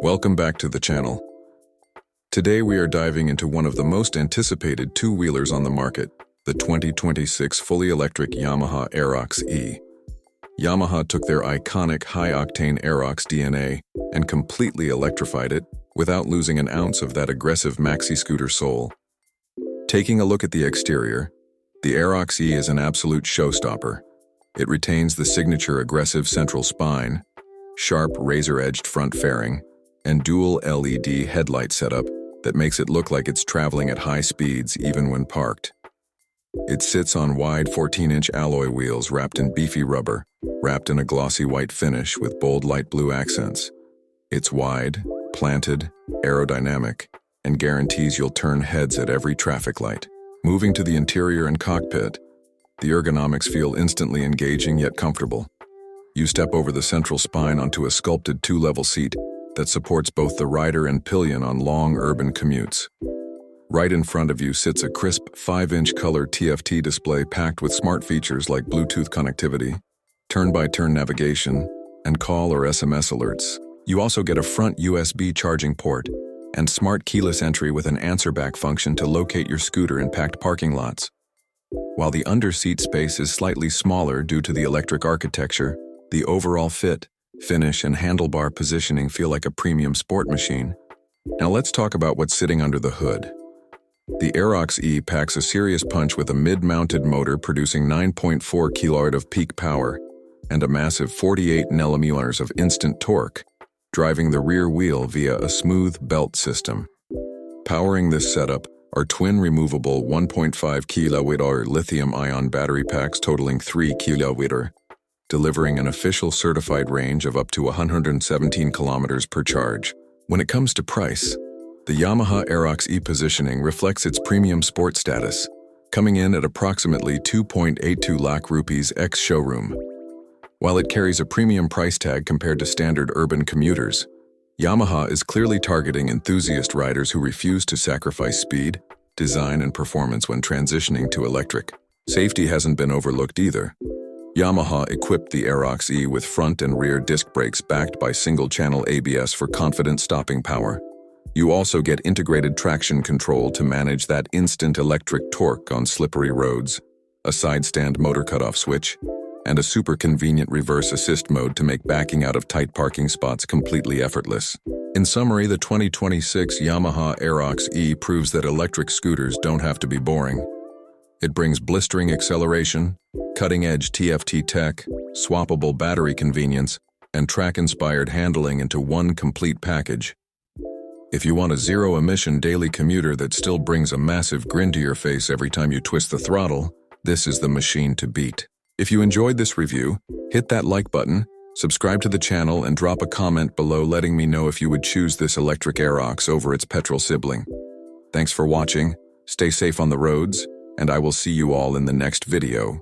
Welcome back to the channel. Today we are diving into one of the most anticipated two-wheelers on the market, the 2026 fully electric Yamaha Aerox E. Yamaha took their iconic high-octane Aerox DNA and completely electrified it without losing an ounce of that aggressive maxi-scooter soul. Taking a look at the exterior, the Aerox E is an absolute showstopper. It retains the signature aggressive central spine, sharp razor-edged front fairing, and dual LED headlight setup that makes it look like it's traveling at high speeds even when parked. It sits on wide 14-inch alloy wheels wrapped in beefy rubber, wrapped in a glossy white finish with bold light blue accents. It's wide, planted, aerodynamic, and guarantees you'll turn heads at every traffic light. Moving to the interior and cockpit, the ergonomics feel instantly engaging yet comfortable. You step over the central spine onto a sculpted two-level seat that supports both the rider and pillion on long urban commutes. Right in front of you sits a crisp 5-inch color TFT display packed with smart features like Bluetooth connectivity, turn-by-turn navigation, and call or SMS alerts. You also get a front USB charging port and smart keyless entry with an answer-back function to locate your scooter in packed parking lots. While the under-seat space is slightly smaller due to the electric architecture, the overall fit, finish, and handlebar positioning feel like a premium sport machine. Now let's talk about what's sitting under the hood. The Aerox E packs a serious punch with a mid-mounted motor producing 9.4 kW of peak power and a massive 48 Nm of instant torque, driving the rear wheel via a smooth belt system. Powering this setup are twin removable 1.5 kWh lithium-ion battery packs totaling 3 kWh, delivering an official certified range of up to 117 kilometers per charge. When it comes to price, the Yamaha Aerox E positioning reflects its premium sport status, coming in at approximately 2.82 lakh rupees ex-showroom. While it carries a premium price tag compared to standard urban commuters, Yamaha is clearly targeting enthusiast riders who refuse to sacrifice speed, design, and performance when transitioning to electric. Safety hasn't been overlooked either. Yamaha equipped the Aerox E with front and rear disc brakes backed by single-channel ABS for confident stopping power. You also get integrated traction control to manage that instant electric torque on slippery roads, a side-stand motor cutoff switch, and a super convenient reverse assist mode to make backing out of tight parking spots completely effortless. In summary, the 2026 Yamaha Aerox E proves that electric scooters don't have to be boring. It brings blistering acceleration, cutting-edge TFT tech, swappable battery convenience, and track-inspired handling into one complete package. If you want a zero-emission daily commuter that still brings a massive grin to your face every time you twist the throttle, this is the machine to beat. If you enjoyed this review, hit that like button, subscribe to the channel, and drop a comment below letting me know if you would choose this electric Aerox over its petrol sibling. Thanks for watching, stay safe on the roads, and I will see you all in the next video.